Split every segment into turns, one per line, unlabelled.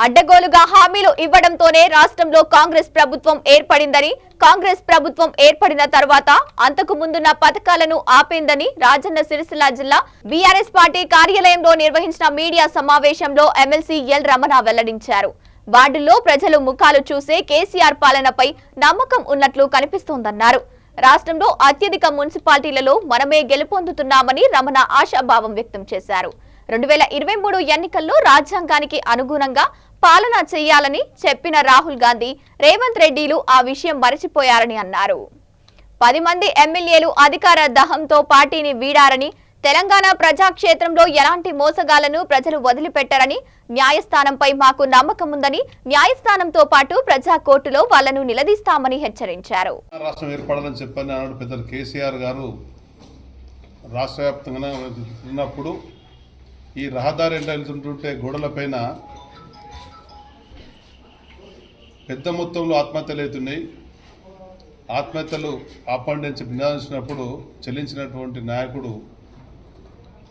అడ్డగోలుగా హామీలు ఇవ్వడంతోనే రాష్ట్రంలో కాంగ్రెస్ ప్రభుత్వం ఏర్పడిందని, కాంగ్రెస్ ప్రభుత్వం ఏర్పడిన తర్వాత అంతకు ముందున్న పథకాలను ఆపేందని రాజన్న సిరిసిల్ల జిల్లా బీఆర్ఎస్ పార్టీ కార్యాలయంలో నిర్వహించిన మీడియా సమావేశంలో ఎమ్మెల్సీ ఎల్ రమణ వెల్లడించారు. వార్డుల్లో ప్రజలు ముఖాలు చూసే కేసీఆర్ పాలనపై నమ్మకం ఉన్నట్లు కనిపిస్తోందన్నారు. రాష్ట్రంలో అత్యధిక మున్సిపాలిటీలలో మనమే గెలుపొందుతున్నామని రమణ ఆశాభావం వ్యక్తం చేశారు. 2023 ఎన్నికల్లో రాజ్యాంగానికి అనుగుణంగా పాలన చేయాలని చెప్పిన రాహుల్ గాంధీ, రేవంత్ రెడ్డిలు ఆ విషయం మరచిపోయారని అన్నారు. 10 మంది ఎమ్మెల్యేలు అధికార దహంతో పార్టీని వీడారని, తెలంగాణ ప్రజాక్షేత్రంలో ఎలాంటి మోసగాలను ప్రజలు వదిలిపెట్టారని, న్యాయస్థానంపై మాకు నమ్మకం ఉందని, న్యాయస్థానంతో పాటు ప్రజా కోర్టులో వాళ్లను నిలదీస్తామని హెచ్చరించారు.
రాష్ట్రం ఏర్పడాలని చెప్పని అన్నాడు పెద్దలు కేసీఆర్ గారు. రాష్ట్ర వ్యాప్తంగా ఉన్నప్పుడు ఈ రహదారి ఎండ వెళ్తుంటుంటే గోడలపైన పెద్ద మొత్తంలో ఆత్మహత్యలు అవుతున్నాయి. ఆత్మహత్యలు ఆపండి అని చెప్పి నినాదించినప్పుడు చెల్లించినటువంటి నాయకుడు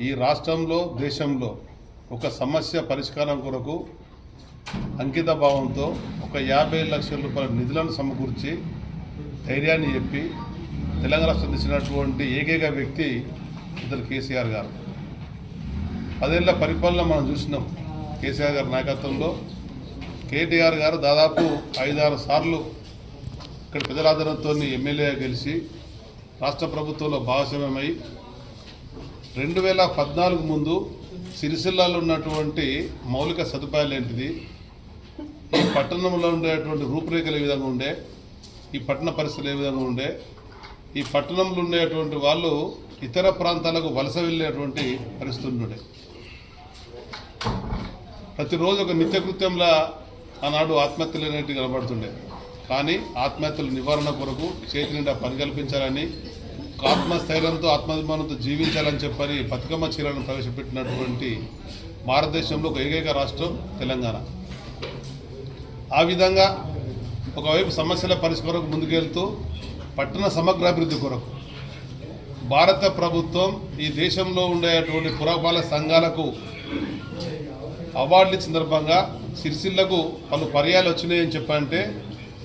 ఈ రాష్ట్రంలో, దేశంలో ఒక సమస్య పరిష్కారం కొరకు అంకిత భావంతో ఒక 50 లక్షల రూపాయల నిధులను సమకూర్చి ధైర్యాన్ని చెప్పి తెలంగాణ రాష్ట్రం తెచ్చినటువంటి ఏకైక వ్యక్తి ఇద్దరు కేసీఆర్ గారు. 10 ఏళ్ల పరిపాలన మనం చూసినాం. కేసీఆర్ గారి నాయకత్వంలో కేటీఆర్ గారు దాదాపు 5-6 సార్లు ఇక్కడ పెద్దల ఆదరణతో ఎమ్మెల్యే గెలిచి రాష్ట్ర ప్రభుత్వంలో భాగస్వామ్యమై 2014 ముందు సిరిసిల్లాలో ఉన్నటువంటి మౌలిక సదుపాయాలు ఏంటిది, ఈ పట్టణంలో ఉండేటువంటి రూపురేఖలు ఏ విధంగా ఉండే, ఈ పట్టణ పరిస్థితులు ఏ విధంగా ఉండే, ఈ పట్టణంలో ఉండేటువంటి వాళ్ళు ఇతర ప్రాంతాలకు వలస వెళ్ళేటువంటి పరిస్థితులు ఉండే. ప్రతిరోజు ఒక నిత్యకృత్యంలా ఆనాడు ఆత్మహత్యలు అనేటివి కనబడుతుండే. కానీ ఆత్మహత్యల నివారణ కొరకు చేతి నిండా పని కల్పించాలని, ఆత్మస్థైర్యంతో ఆత్మాభిమానంతో జీవించాలని చెప్పని బతుకమ్మ చీరలను ప్రవేశపెట్టినటువంటి భారతదేశంలో ఒక ఏకైక రాష్ట్రం తెలంగాణ. ఆ విధంగా ఒకవైపు సమస్యల పరిష్కారం ముందుకెళ్తూ పట్టణ సమగ్రాభివృద్ధి కొరకు భారత ప్రభుత్వం ఈ దేశంలో ఉండేటువంటి పురపాలక సంఘాలకు అవార్డుల సందర్భంగా సిరిసిల్లకు పలు పర్యాలు వచ్చినాయని చెప్పంటే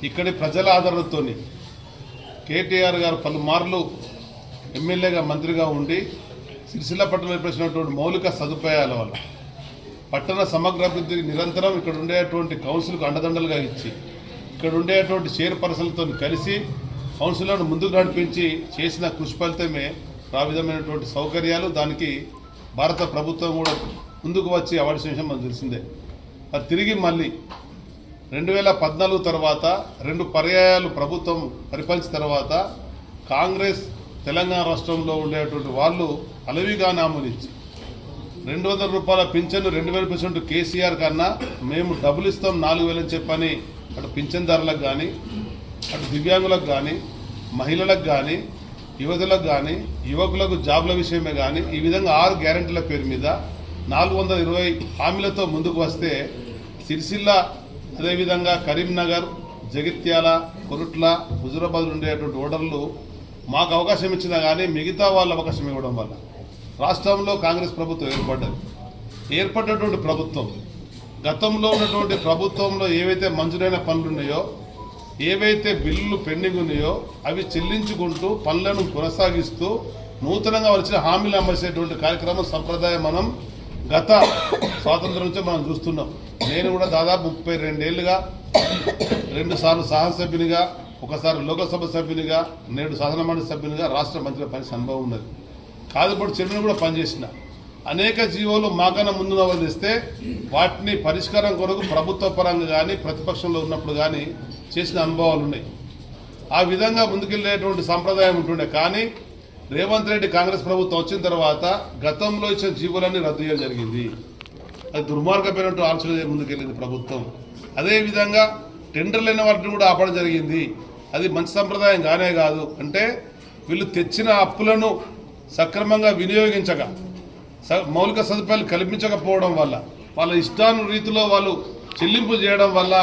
ఇక్కడి ప్రజల ఆదరణతో కేటీఆర్ గారు పలుమార్లు ఎమ్మెల్యేగా, మంత్రిగా ఉండి సిరిసిల్ల పట్టణంలో ఏర్పరిచినటువంటి మౌలిక సదుపాయాల వల్ల పట్టణ సమగ్రాభివృద్ధికి నిరంతరం ఇక్కడ ఉండేటువంటి కౌన్సిల్కు అండదండలుగా ఇచ్చి, ఇక్కడ ఉండేటువంటి చైర్పర్సన్లతో కలిసి కౌన్సిల్ను ముందుకు నడిపించి చేసిన కృషి ఫలితమే ఆ విధమైనటువంటి సౌకర్యాలు. దానికి భారత ప్రభుత్వం కూడా ముందుకు వచ్చి అవార్డు విషయం మనకు తెలిసిందే. మరి తిరిగి మళ్ళీ 2014 తర్వాత 2 పర్యాయాలు ప్రభుత్వం పరిపాలించిన తర్వాత కాంగ్రెస్ తెలంగాణ రాష్ట్రంలో ఉండేటువంటి వాళ్ళు అలవిగా నామూనిచ్చి 200 రూపాయల పింఛను 2000% కేసీఆర్ కన్నా మేము డబ్బులు ఇస్తాం 4000 అని చెప్పని అటు పింఛన్దారులకు కానీ, అటు దివ్యాంగులకు కానీ, మహిళలకు కానీ, యువతులకు కానీ, యువకులకు జాబ్ల విషయమే కానీ ఈ విధంగా 6 గ్యారెంటీల పేరు మీద 420 హామీలతో ముందుకు వస్తే సిరిసిల్ల, అదేవిధంగా కరీంనగర్, జగిత్యాల, కొరుట్ల, హుజురాబాద్ ఉండేటువంటి ఓటర్లు మాకు అవకాశం ఇచ్చినా కానీ మిగతా వాళ్ళు అవకాశం ఇవ్వడం వల్ల రాష్ట్రంలో కాంగ్రెస్ ప్రభుత్వం ఏర్పడినటువంటి ప్రభుత్వం గతంలో ఉన్నటువంటి ప్రభుత్వంలో ఏవైతే మంజూరైన పనులు ఉన్నాయో, ఏవైతే బిల్లులు పెండింగ్ ఉన్నాయో అవి చెల్లించుకుంటూ పనులను కొనసాగిస్తూ నూతనంగా వచ్చిన హామీలు అమర్చేటువంటి కార్యక్రమం సంప్రదాయం మనం గత స్వాతంత్రం నుంచి మనం చూస్తున్నాం. నేను కూడా దాదాపు 32 ఏళ్ళుగా 2 సార్లు శాసనసభ్యునిగా, ఒకసారి లోకసభ సభ్యునిగా, నేడు శాసనమండలి సభ్యునిగా, రాష్ట్ర మంత్రిగా పనిచేసిన అనుభవం ఉన్నది. కాదుపడి చెరువుని కూడా పనిచేసిన అనేక జీవోలు మాకన్నా ముందు నవలిస్తే వాటిని పరిష్కారం కొరకు ప్రభుత్వ పరంగా కానీ, ప్రతిపక్షంలో ఉన్నప్పుడు కానీ చేసిన అనుభవాలు ఉన్నాయి. ఆ విధంగా ముందుకెళ్ళేటువంటి సంప్రదాయం ఉంటుండే. కానీ రేవంత్ రెడ్డి కాంగ్రెస్ ప్రభుత్వం వచ్చిన తర్వాత గతంలో ఇచ్చిన జీవోలన్నీ రద్దు చేయడం జరిగింది. అది దుర్మార్గమైనటువంటి ఆలోచన ముందుకెళ్ళింది ప్రభుత్వం. అదేవిధంగా టెండర్లు అయిన వాటిని కూడా ఆపడం జరిగింది. అది మంచి సంప్రదాయం కానే కాదు. అంటే వీళ్ళు తెచ్చిన అప్పులను సక్రమంగా వినియోగించక, మౌలిక సదుపాయాలు కల్పించకపోవడం వల్ల, వాళ్ళ ఇష్టాను రీతిలో వాళ్ళు చెల్లింపు చేయడం వల్ల